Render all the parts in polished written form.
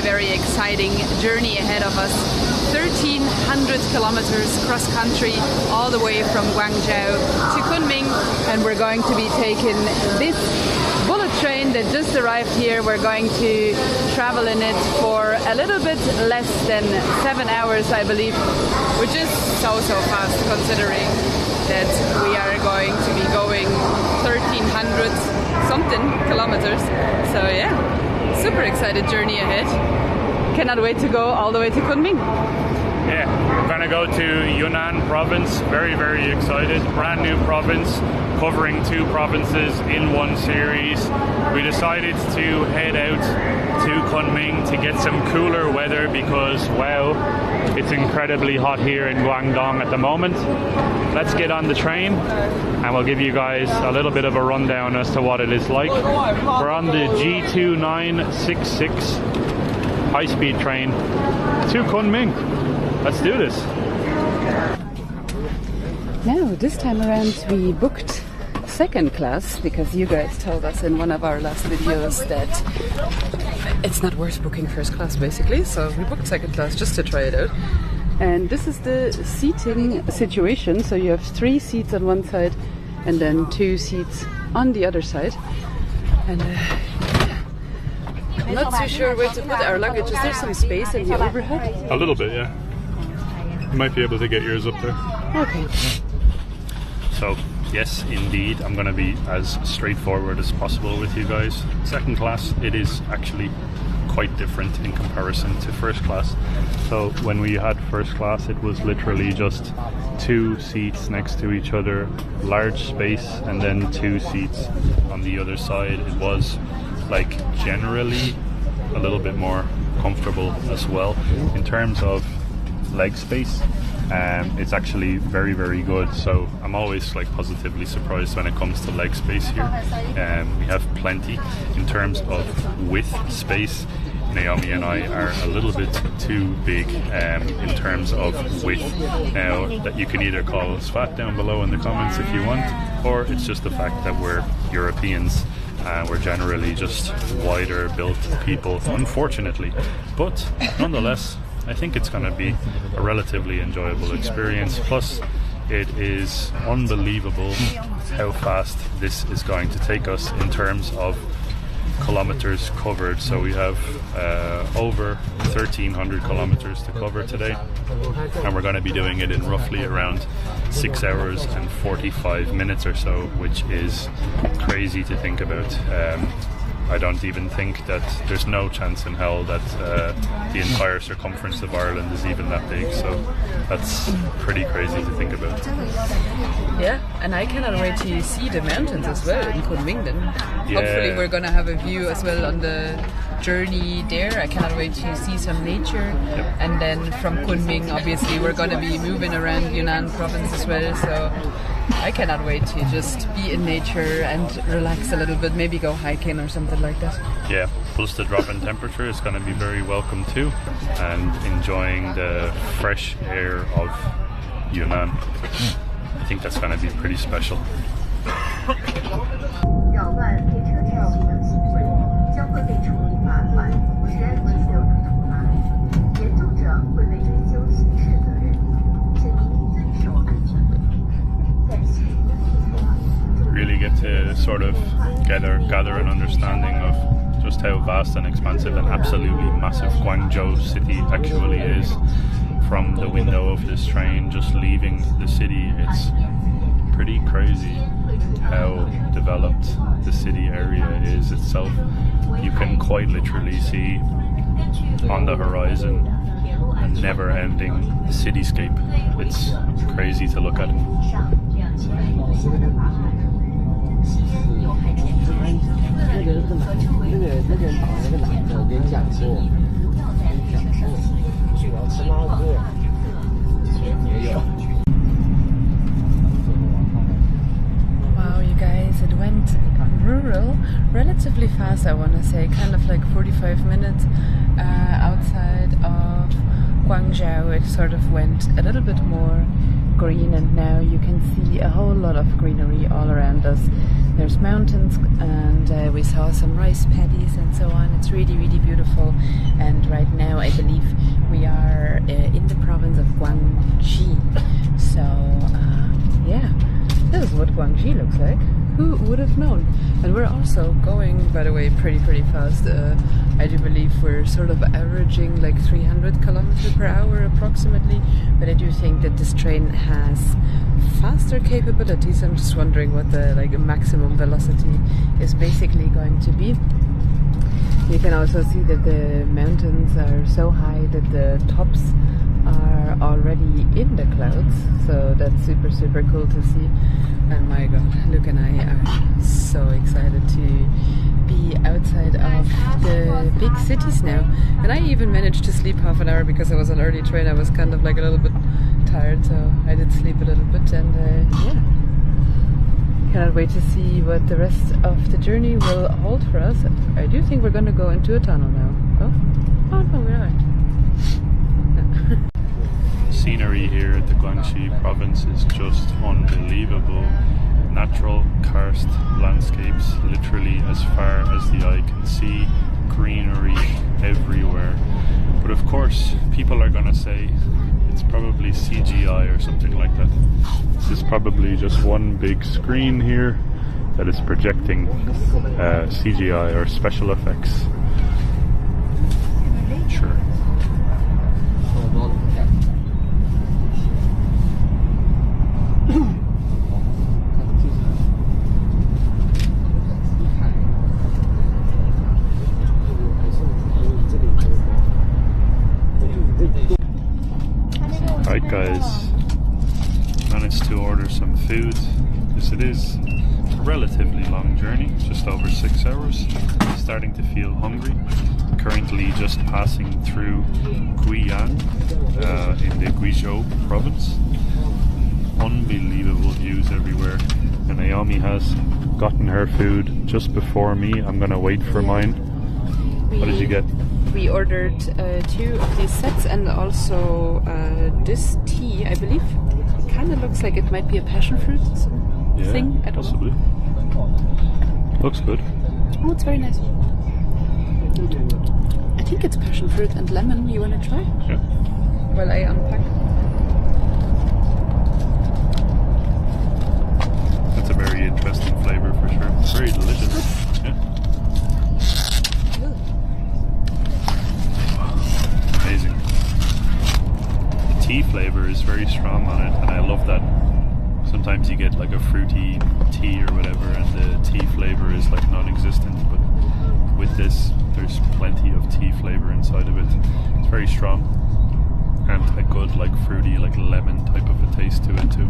very exciting journey ahead of us. 1,300 kilometers cross country, all the way from Guangzhou to Kunming, and we're going to be taking this bullet train that just arrived here. We're going to travel in it for a little bit less than 7 hours, I believe, which is so fast considering that we are going to be going 1,300 something kilometers. So yeah, super excited journey ahead. Cannot wait to go all the way to Kunming. Yeah, we're gonna go to Yunnan province. Very excited. Brand new province, covering 2 provinces in one series. We decided to head out to Kunming to get some cooler weather because, wow, it's incredibly hot here in Guangdong at the moment. Let's get on the train and we'll give you guys a little bit of a rundown as to what it is like. We're on the G2966 high-speed train to Kunming. Let's do this. Now, this time around we booked second class because you guys told us in one of our last videos that it's not worth booking first class basically, so we booked second class just to try it out. And this is the seating situation, so you have 3 seats on one side and then 2 seats on the other side. And I'm not too sure where to put our luggage. Is there some space in the overhead? A little bit, yeah. You might be able to get yours up there. Okay. So, yes, indeed, I'm going to be as straightforward as possible with you guys. Second class, it is actually quite different in comparison to first class. So when we had first class, it was literally just 2 seats next to each other, large space, and then 2 seats on the other side. It was like generally a little bit more comfortable as well in terms of leg space. It's actually very good, so I'm always like positively surprised when it comes to leg space here. We have plenty. In terms of width space, Naomi and I are a little bit too big in terms of width. Now, that you can either call us fat down below in the comments if you want, or it's just the fact that we're Europeans. We're generally just wider built people, unfortunately, but nonetheless I think it's going to be a relatively enjoyable experience. Plus, it is unbelievable how fast this is going to take us in terms of kilometers covered. So we have over 1,300 kilometers to cover today, and we're going to be doing it in roughly around 6 hours and 45 minutes or so, which is crazy to think about. I don't even think that there's no chance in hell that the entire circumference of Ireland is even that big, so that's pretty crazy to think about. Yeah, and I cannot wait to see the mountains as well in Kunming then. Yeah. Hopefully we're gonna have a view as well on the journey there. I cannot wait to see some nature. Yep. And then from Kunming obviously we're gonna be moving around Yunnan province as well, so I cannot wait to just be in nature and relax a little bit, maybe go hiking or something like that. Yeah, plus the drop in temperature is going to be very welcome too, and enjoying the fresh air of Yunnan. I think that's going to be pretty special. Really get to sort of gather an understanding of just how vast and expansive and absolutely massive Guangzhou city actually is. From the window of this train, just leaving the city, it's pretty crazy how developed the city area is itself. You can quite literally see on the horizon a never-ending cityscape. It's crazy to look at. Wow, you guys, it went rural relatively fast, I want to say, kind of like 45 minutes outside of Guangzhou it sort of went a little bit more green, and now you can see a whole lot of greenery all around us. There's mountains, and we saw some rice paddies and so on. It's really, really beautiful. And right now I believe we are in the province of Guangxi. So yeah, this is what Guangxi looks like. Who would have known? And we're also going, by the way, pretty fast. I do believe we're sort of averaging like 300 kilometers per hour approximately, but I do think that this train has faster capabilities. I'm just wondering what the maximum velocity is basically going to be. You can also see that the mountains are so high that the tops are already in the clouds, so that's super cool to see. And my god, Luke and I are so excited to be outside of the big cities now. And I even managed to sleep half an hour because I was an early train. I was kind of like a little bit tired, so I did sleep a little bit. And yeah, cannot wait to see what the rest of the journey will hold for us. I do think we're going to go into a tunnel now. Oh no, we're not. Scenery here at the Guangxi province is just unbelievable. Natural karst landscapes literally as far as the eye can see, greenery everywhere. But of course people are gonna say it's probably CGI or something like that. This is probably just one big screen here that is projecting CGI or special effects. Sure. Alright guys, managed to order some food. Yes, it is a relatively long journey, just over 6 hours. Starting to feel hungry. Currently just passing through Guiyang in the Guizhou province. Unbelievable views everywhere. And Naomi has gotten her food just before me. I'm gonna wait for mine. What did you get? We ordered 2 of these sets and also this tea, I believe. It kind of looks like it might be a passion fruit thing. I don't possibly know. Looks good. Oh, it's very nice. I think it's passion fruit and lemon. You want to try? Yeah. While I unpack. That's a very interesting flavour for sure. It's very delicious. Yeah. Amazing. The tea flavour is very strong on it, and I love that. Sometimes you get like a fruity tea or whatever, and the tea flavour is like non-existent, but with this there's plenty of tea flavour inside of it. It's very strong and a good like fruity, like lemon type of a taste to it too.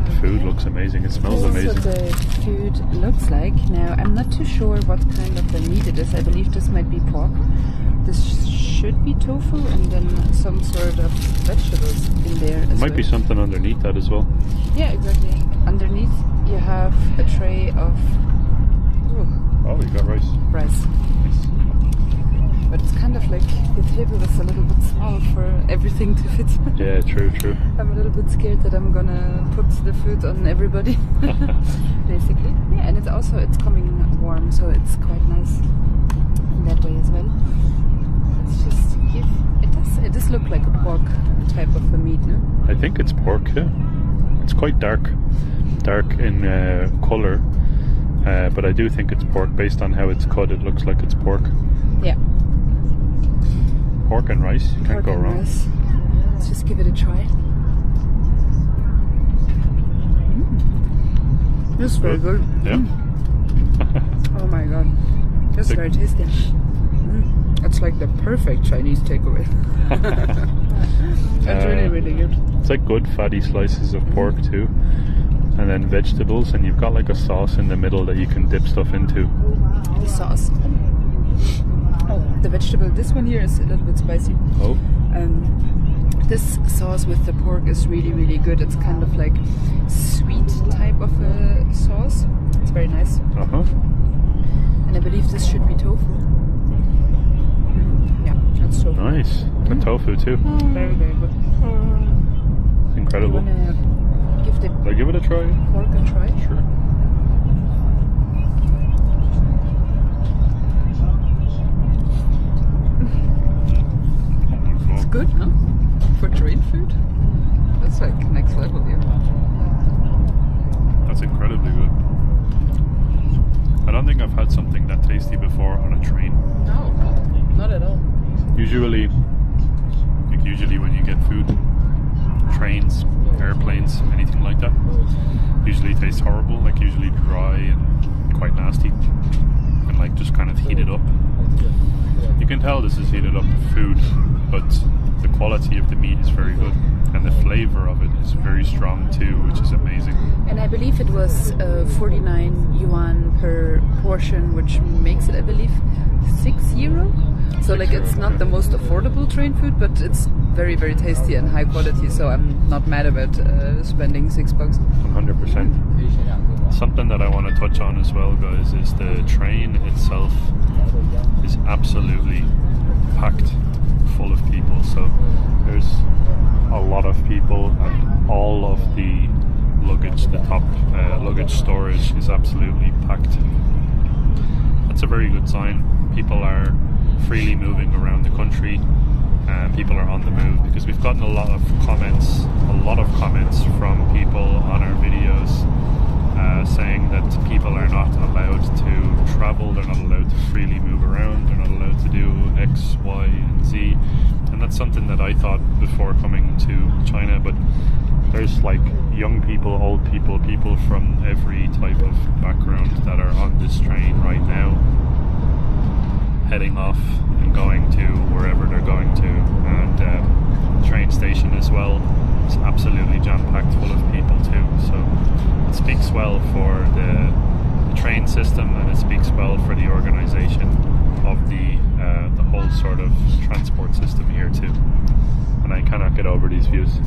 The food looks amazing. It smells amazing. This is what the food looks like. Now I'm not too sure what kind of the meat it is. I believe this might be pork. This should be tofu, and then some sort of vegetables in there as well. Might be something underneath that as well. Yeah, exactly. Underneath you have a tray of oh, you got rice. Rice. Nice. But it's kind of like the table is a little bit small for everything to fit. Yeah, true. I'm a little bit scared that I'm gonna put the food on everybody. Basically. Yeah, and it's coming warm, so it's quite nice in that way as well. Let's just give it does look like a pork type of a meat, no? I think it's pork, yeah. It's quite dark in colour, but I do think it's pork. Based on how it's cut, it looks like it's pork. Yeah. Pork and rice, you can't go wrong. Rice. Let's just give it a try. This is very good. Yeah. Oh my god. That's very tasty. It's like the perfect Chinese takeaway. It's really good. It's like good fatty slices of pork too. And then vegetables, and you've got like a sauce in the middle that you can dip stuff into. The sauce. Oh, the vegetable. This one here is a little bit spicy. Oh. This sauce with the pork is really good. It's kind of like sweet type of a sauce. It's very nice. Uh-huh. And I believe this should be tofu. Yeah, that's tofu. Nice. And tofu too. Very, very good. Incredible. Give the I'll give it a try. pork a try. Sure. It's good, huh? For train food? That's like next level here. That's incredibly good. I don't think I've had something that tasty before on a train. No, not at all. Usually when you get food, trains, airplanes, anything like that, usually tastes horrible, like usually dry and quite nasty, and like just kind of heated up. You can tell this is heated up food, but the quality of the meat is very good, and the flavor of it is very strong too, which is amazing. And I believe it was 49 yuan per portion, which makes it, I believe, €6. So like it's not the most affordable train food, but it's very, very tasty and high quality. So I'm not mad about spending $6. 100%. Something that I want to touch on as well, guys, is the train itself is absolutely packed full of people. So there's a lot of people, and all of the luggage, the top luggage storage is absolutely packed. That's a very good sign. People are freely moving around the country, and people are on the move, because we've gotten a lot of comments from people on our videos saying that people are not allowed to travel, they're not allowed to freely move around, they're not allowed to do X, Y, and Z. And that's something that I thought before coming to China, but there's like young people, old people, people from every type of background that are on this train right now, heading off and going to wherever they're going to. And the train station as well is absolutely jam-packed full of people too. So it speaks well for the train system, and it speaks well for the organisation of the whole sort of transport system here too. And I cannot get over these views.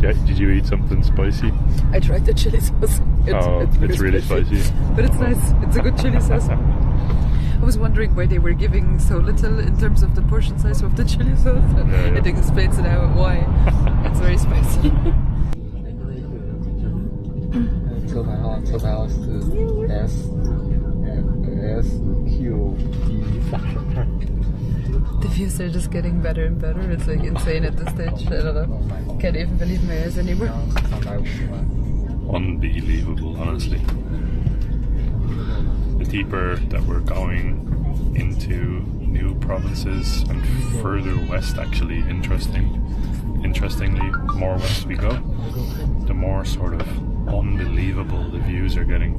Yeah, did you eat something spicy? I tried the chili sauce. It's really spicy. But it's nice. It's a good chili sauce. I was wondering why they were giving so little in terms of the portion size of the chili sauce. Yeah. It explains it out why. It's very spicy. 车牌号是 SQD32。 The views are just getting better and better. It's like insane at this stage. I don't know. Can't even believe my eyes anymore. Unbelievable, honestly. The deeper that we're going into new provinces and further west, actually, interestingly, the more west we go, the more sort of unbelievable the views are getting.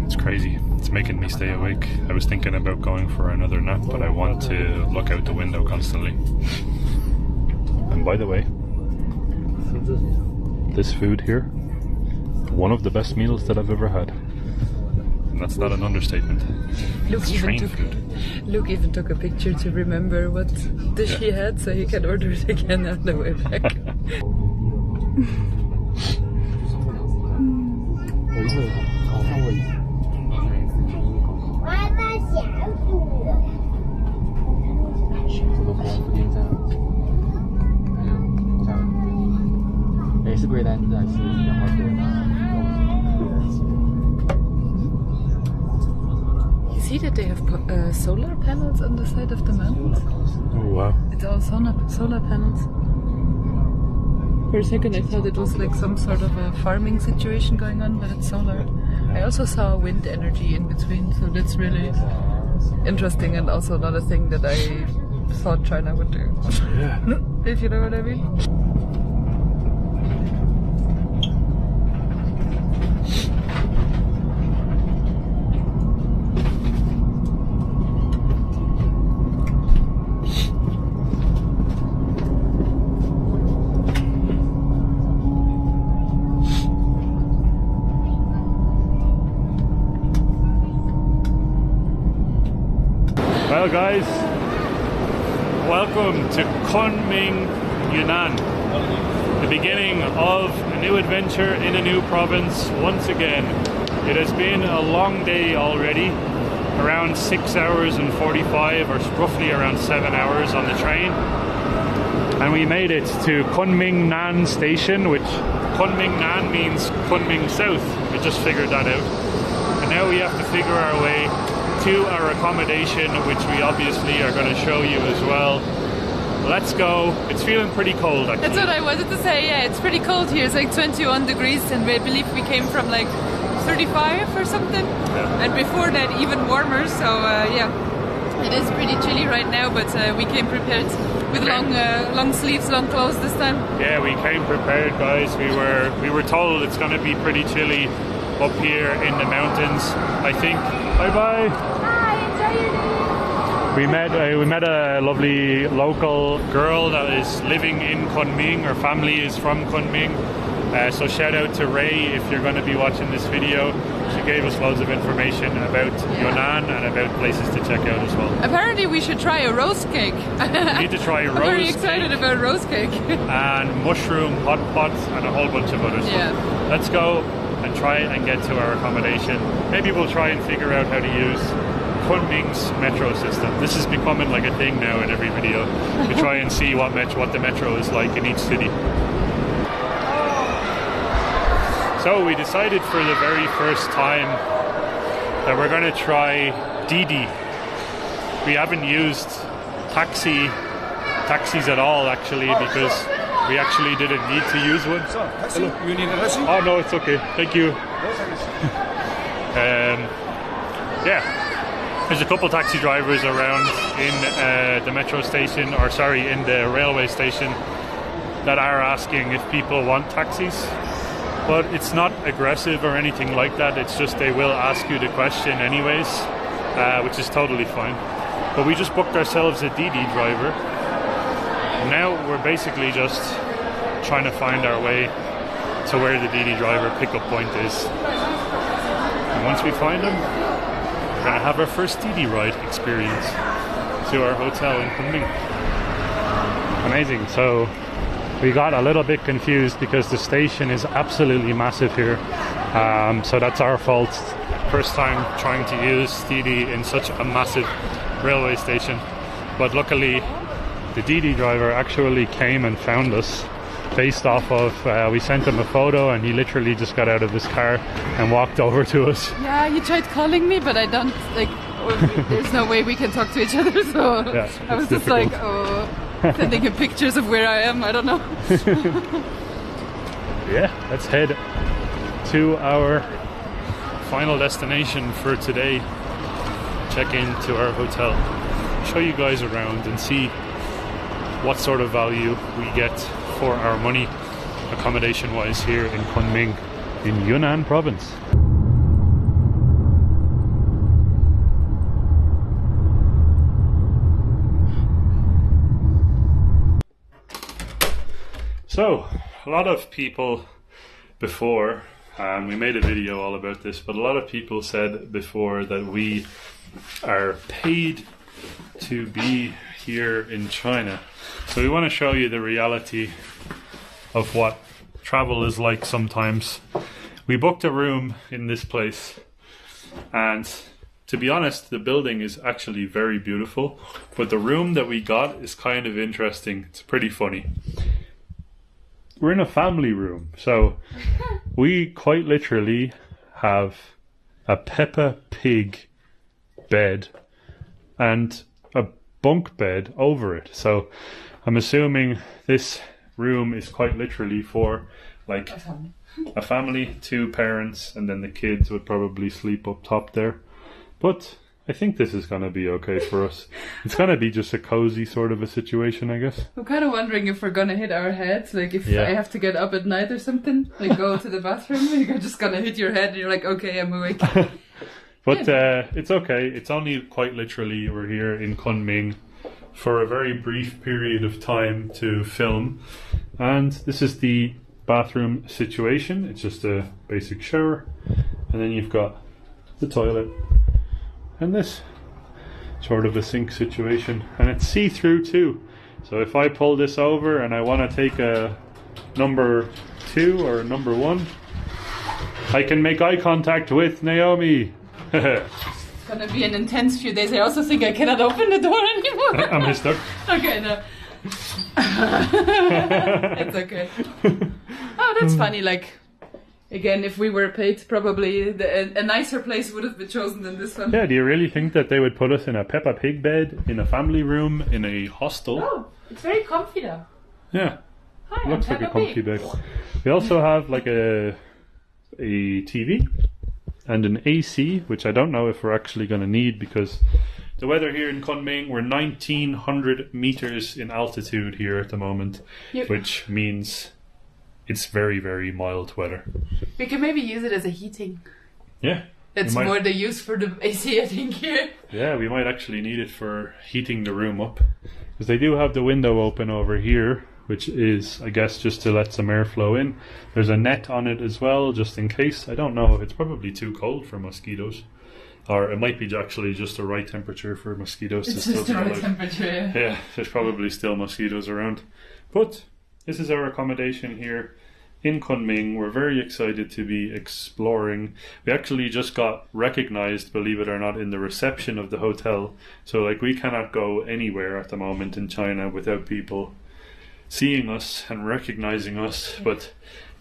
It's crazy. It's making me stay awake. I was thinking about going for another nap, but I want to look out the window constantly. And by the way, this food here, one of the best meals that I've ever had. And that's not an understatement. It's train food. Luke even took a picture to remember what dish he had, so he can order it again on the way back. 有一次好看位置，那一次就是妈妈想煮。这个国福电站，还有像美式贵单还是氧化贵单。 You see that they have solar panels on the side of the mountains? Oh wow. It's all solar panels. For a second I thought it was like some sort of a farming situation going on, but it's solar. I also saw wind energy in between, so that's really interesting, and also another thing that I thought China would do. Yeah. If you know what I mean. Well guys, welcome to Kunming, Yunnan. The beginning of a new adventure in a new province once again. It has been a long day already, around 6 hours and 45, or roughly around 7 hours on the train. And we made it to Kunming Nan station, which Kunming Nan means Kunming South. We just figured that out. And now we have to figure our way to our accommodation, which we obviously are going to show you as well. Let's go. It's feeling pretty cold actually. That's what I wanted to say, yeah, it's pretty cold here. It's like 21 degrees and I believe we came from like 35 or something. Yeah. And before that even warmer, so yeah. It is pretty chilly right now, but we came prepared with long sleeves, long clothes this time. Yeah, we came prepared, guys. We were told it's going to be pretty chilly up here in the mountains, I think. Bye-bye. Hi, enjoy your day. We met a lovely local girl that is living in Kunming. Her family is from Kunming. So shout out to Ray if you're going to be watching this video. She gave us loads of information about Yunnan and about places to check out as well. Apparently we should try a roast cake. We need to try roast cake. I'm very excited about roast cake. And mushroom hot pot and a whole bunch of other stuff. Yeah. Let's go and try and get to our accommodation. Maybe we'll try and figure out how to use Kunming's metro system. This is becoming like a thing now in every video. We try and see what the metro is like in each city. So we decided for the very first time that we're going to try Didi. We haven't used taxis at all actually, because we actually didn't need to use one. Hello. You need a taxi? Oh no, it's okay. Thank you. Yeah, there's a couple taxi drivers around in the metro station, or sorry, in the railway station, that are asking if people want taxis. But it's not aggressive or anything like that. It's just they will ask you the question anyways, which is totally fine. But we just booked ourselves a Didi driver. Now we're basically just trying to find our way to where the Didi driver pickup point is. And once we find him, we're going to have our first Didi ride experience to our hotel in Kunming. Amazing. So we got a little bit confused because the station is absolutely massive here. So that's our fault. First time trying to use Didi in such a massive railway station. But luckily the Didi driver actually came and found us based off of, we sent him a photo and he literally just got out of his car and walked over to us. Yeah, he tried calling me, but I don't, like, there's no way we can talk to each other, so Yeah, I was just difficult. like, oh, sending him pictures of where I am, I don't know. Yeah, let's head to our final destination for today. Check into our hotel, show you guys around and see what sort of value we get for our money accommodation wise here in Kunming in Yunnan province. So a lot of people before, and we made a video all about this, but a lot of people said before that we are paid to be here in China. So we want to show you the reality of what travel is like sometimes. We booked a room in this place, and to be honest, the building is actually very beautiful, but the room that we got is kind of interesting. It's pretty funny. We're in a family room, so we quite literally have a Peppa Pig bed and a bunk bed over it. So I'm assuming this room is quite literally for like a family, 2 parents, and then the kids would probably sleep up top there. But I think this is going to be okay for us. It's going to be just a cozy sort of a situation, I guess. I'm kind of wondering if we're gonna hit our heads, like if Yeah. I have to get up at night or something, like go to the bathroom, you're just gonna hit your head and you're like, okay, I'm awake. But it's okay. It's only quite literally we're here in Kunming for a very brief period of time to film. And this is the bathroom situation. It's just a basic shower. And then you've got the toilet. And this sort of a sink situation. And it's see-through too. So if I pull this over and I want to take a number 2 or number 1, I can make eye contact with Naomi. gonna be an intense few days. I also think I cannot open the door anymore. Am I stuck? Okay, no. It's okay. Oh, that's funny. Like, again, if we were paid, probably a nicer place would have been chosen than this one. Yeah, do you really think that they would put us in a Peppa Pig bed, in a family room, in a hostel? Oh, it's very comfy though. Yeah, Hi, looks I'm like a Peppa comfy Pig. bed. We also have like a TV and an AC, which I don't know if we're actually going to need because the weather here in Kunming, we're 1900 meters in altitude here at the moment, which means it's very, very mild weather. We can maybe use it as a heating. Yeah. That's we might- more the use for the AC, I think, here. Yeah, we might actually need it for heating the room up. Because they do have the window open over here, which is, I guess, just to let some airflow in. There's a net on it as well, just in case. I don't know if it's probably too cold for mosquitoes. Or it might be actually just the right temperature for mosquitoes It's to just still the be right alive. temperature, yeah. Yeah, there's probably still mosquitoes around. But this is our accommodation here in Kunming. We're very excited to be exploring. We actually just got recognized, believe it or not, in the reception of the hotel. So like we cannot go anywhere at the moment in China without people seeing us and recognizing us. But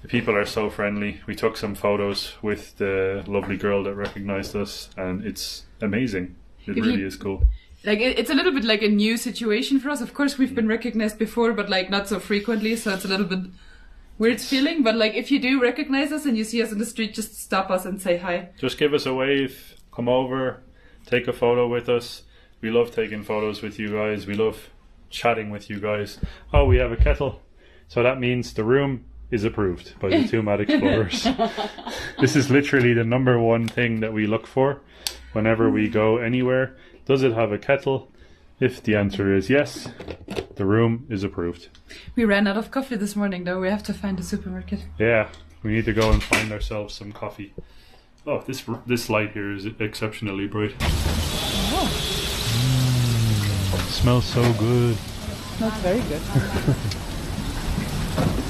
the people are so friendly. We took some photos with the lovely girl that recognized us, and it's amazing. It If really you- is cool. Like, it's a little bit like a new situation for us. Of course, we've been recognized before, but like not so frequently, so it's a little bit weird feeling. But like, if you do recognize us and you see us in the street, just stop us and say hi. Just give us a wave, come over, take a photo with us. We love taking photos with you guys. We love chatting with you guys. Oh, we have a kettle. So that means the room is approved by the two Mad Explorers. This is literally the number one thing that we look for whenever we go anywhere. Does it have a kettle? If the answer is yes, the room is approved. We ran out of coffee this morning, though. We have to find a supermarket. Yeah, we need to go and find ourselves some coffee. Oh, this light here is exceptionally bright. Smells so good. Not very good.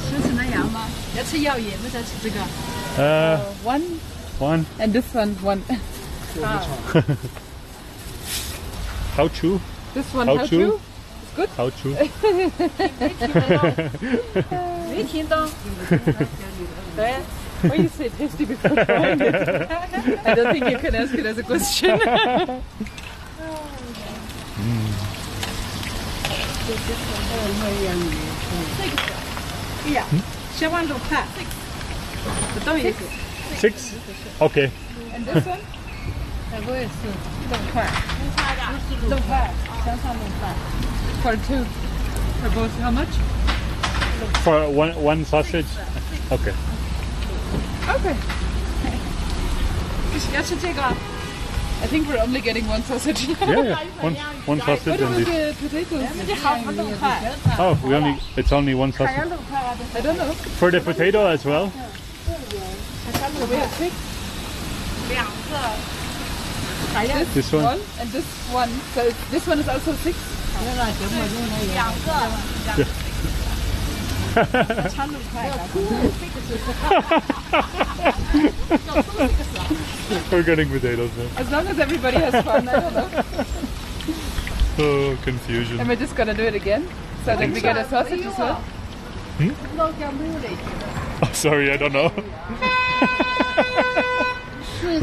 吃那样吗？要吃药盐，不再吃这个。 One One. and this one. How chu? This one, How how chew? to? How chu? 没听懂。对。 Why you say tasty before trying it? I don't think you can ask it as a question. 哎呀，小碗6块，不到一个。 6? Okay. And this one? 我也是6块，6块，香肠6块。 For two. For both, how much? For one sausage? Okay. Okay. 要吃这个？ I think we're only getting one sausage. Yeah, one sausage What and about this. the potatoes? 这好6块。 Oh, it's only one 还要 sausage. 6块啊？ I don't know. For the potato as well? So we have six. 2个。还要 This one? One and this one. So this one is also 6. 2个。差6块。 We're getting potatoes now. As long as everybody has fun, I don't know. Oh, confusion. Am I just gonna do it again? So that we get a sausage as well? Oh, sorry, I don't know.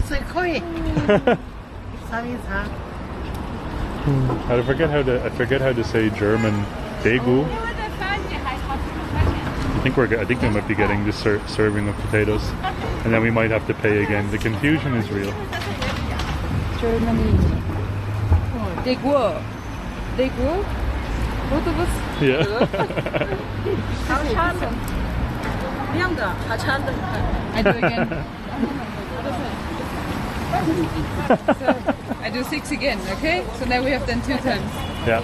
是可以。尝一尝。 I forget how to say German. Daegu. I think we might be getting this serving of potatoes, and then we might have to pay again. The confusion is real. Germany. Daegu. Daegu? Both of us? Yeah. 好长的。2个，好长的。 I do again. So I do 6 again, okay? So now we have done 2 times. Yeah.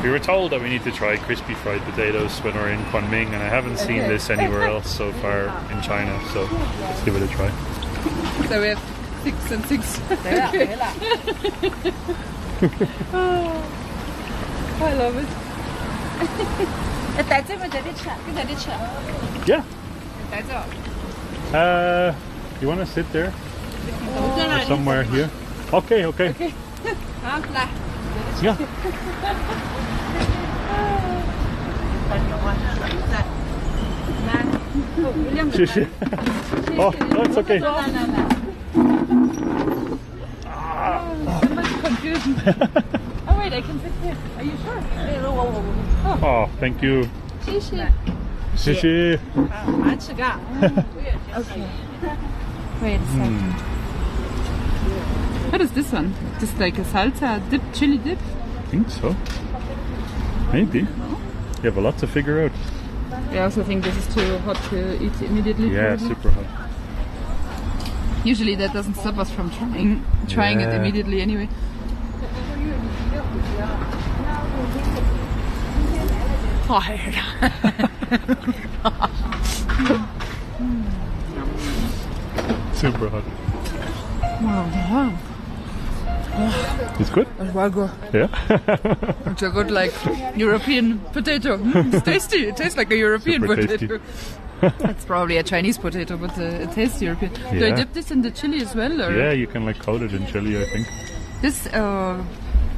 We were told that we need to try crispy fried potatoes when we're in Kunming, and I haven't seen this anywhere else so far in China, so let's give it a try. So we have 6 and 6. 没了没了。 Oh, I love it. 在这边这里吃，跟这里吃。 Yeah. That's all. You want to sit there? Somewhere here. Okay, okay. 好，来， Yeah. 谢谢。Oh, no, it's okay. Confusion. Oh wait, I can sit here. Are you sure? Oh, thank you. 谢谢。谢谢。马上吃个。 Okay. Wait a second. What is this one? Just like a salsa dip, chili dip? I think so. Maybe. You have a lot to figure out. I also think this is too hot to eat immediately. Yeah, probably. super hot. Usually that doesn't stop us from trying it Yeah. immediately anyway. Super hot. Wow. It's good? Yeah. It's a good like European potato. It's tasty. It tastes like a European Super potato. It's probably a Chinese potato, but it tastes European. Do I Yeah. dip this in the chili as well? Or? Yeah, you can like coat it in chili, I think. This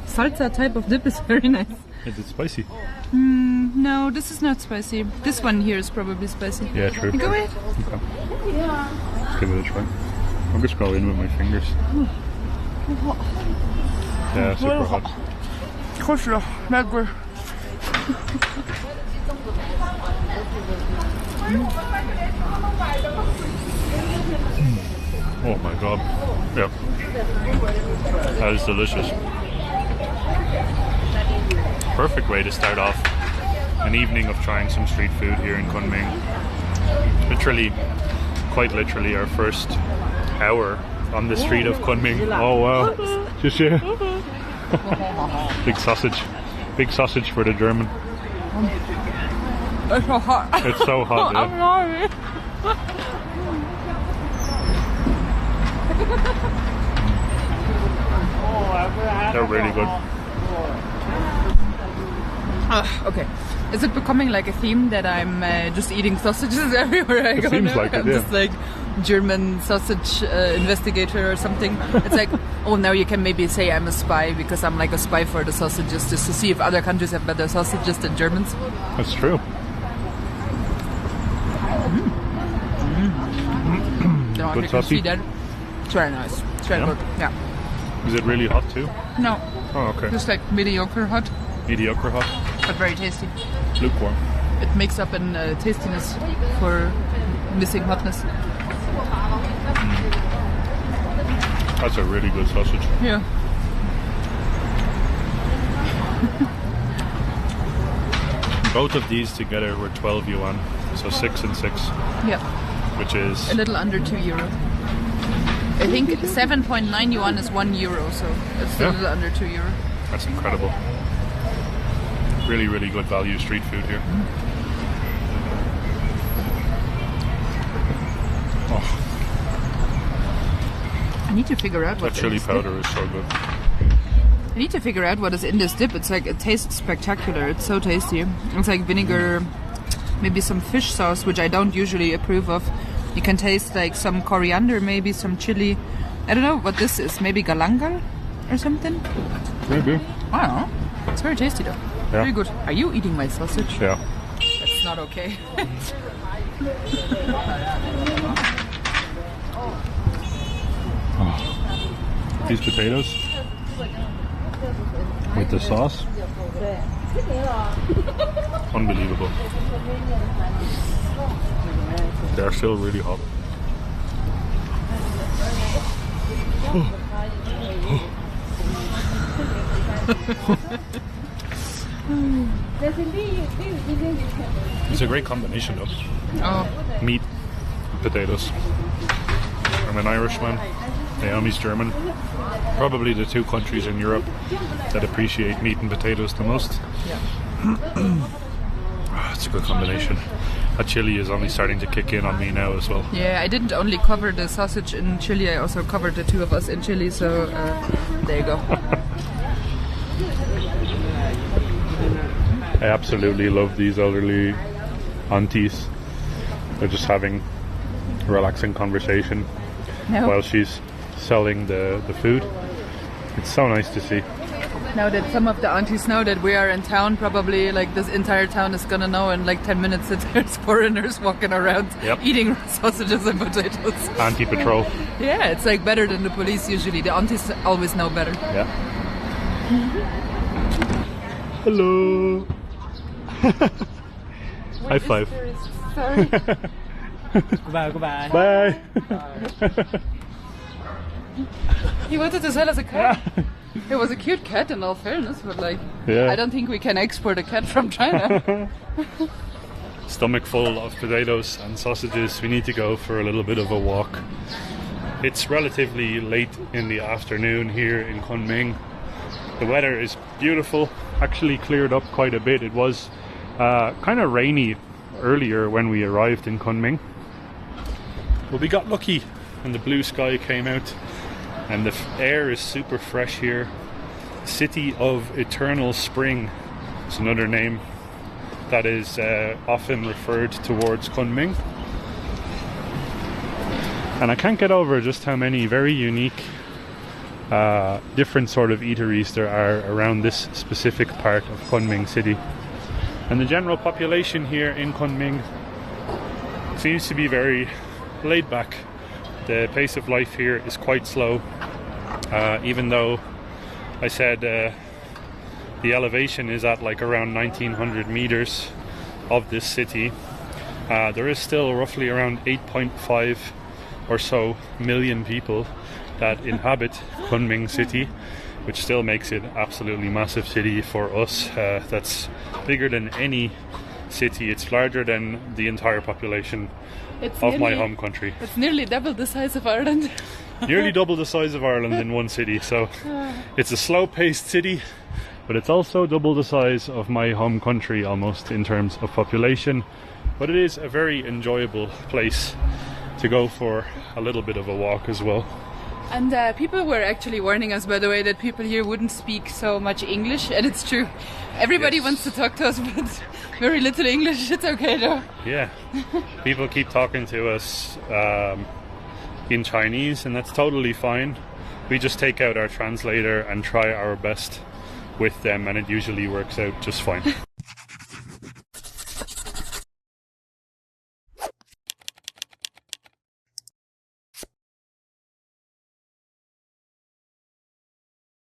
salsa type of dip is very nice. Is it spicy? No, this is not spicy. This one here is probably spicy. Yeah, true. Go ahead. Okay. Let's give it a try. I'll just go in with my fingers. Yeah, super hot. Oh my god. Yeah. That is delicious. Perfect way to start off an evening of trying some street food here in Kunming. Literally, quite literally, our first hour on the street of Kunming. Oh wow. Big sausage. Big sausage for the German. It's so hot. It's so hot, I'm yeah. sorry. They're really good. Okay. Is it becoming like a theme that I'm just eating sausages everywhere I go? seems now? like it, I'm yeah. just like German sausage investigator or something. It's like, oh, now you can maybe say I'm a spy because I'm like a spy for the sausages just to see if other countries have better sausages than Germans. That's true. Don't Good you can saucy? see that. It's very nice. It's very Yeah? good. Yeah. Is it really hot too? No, Oh, okay. just like mediocre hot, Mediocre hot. but very tasty. Lukewarm. It makes up in tastiness for missing hotness. That's a really good sausage. Yeah. Both of these together were 12 yuan, so 6 and 6, Yeah. which is A little under €2. I think 7.9 yuan is €1, so it's Yeah. a little under €2. that's incredible. Really, really good value street food here. Oh, I need to figure out what that chili is in this powder is so good. dip. I need to figure out what is in this dip. It's like, it tastes spectacular. It's so tasty. It's like vinegar, maybe some fish sauce, which I don't usually approve of. You can taste like some coriander, maybe some chili. I don't know what this is. Maybe galangal or something? Maybe. I don't know. It's very tasty though. Yeah. Very good. Are you eating my sausage? Yeah. That's not okay. These potatoes with the sauce. Unbelievable. They're still really hot. It's a great combination of Oh, meat and potatoes. I'm an Irishman, Naomi's German. Probably the two countries in Europe that appreciate meat and potatoes the most. It's a good combination. That chili is only starting to kick in on me now as well. yeah, I didn't only cover the sausage in chili, I also covered the two of us in chili, so there you go. I absolutely love these elderly aunties. They're just having a relaxing conversation No. while she's selling the food. It's so nice to see. Now that some of the aunties know that we are in town, probably like this entire town is gonna know in like 10 minutes that there's foreigners walking around eating sausages and potatoes. Anti-patrol. Yeah, it's like better than the police usually. The aunties always know better. Yeah. Hello. High five. Sorry. Goodbye. Bye. He wanted to sell us a cat. It was a cute cat in all fairness, but like, I don't think we can export a cat from China. Stomach full of potatoes and sausages. We need to go for a little bit of a walk. It's relatively late in the afternoon here in Kunming. The weather is beautiful, actually cleared up quite a bit. It was kind of rainy earlier when we arrived in Kunming. But we got lucky and the blue sky came out. And the air is super fresh here. City of Eternal Spring is another name that is often referred towards Kunming. And I can't get over just how many very unique different sort of eateries there are around this specific part of Kunming city. And the general population here in Kunming seems to be very laid back. The pace of life here is quite slow, even though I said the elevation is at like around 1900 meters of this city. There is still roughly around 8.5 or so million people that inhabit Kunming city, which still makes it absolutely massive city for us. That's bigger than any city. It's larger than the entire population of my home country. It's nearly double the size of Ireland. Nearly double the size of Ireland in one city. So it's a slow-paced city, but it's also double the size of my home country almost in terms of population. But it is a very enjoyable place to go for a little bit of a walk as well. And people were actually warning us, by the way, that people here wouldn't speak so much English, and it's true. Everybody wants to talk to us, but very little English. It's okay though. Yeah, people keep talking to us in Chinese, and that's totally fine. We just take out our translator and try our best with them, and it usually works out just fine.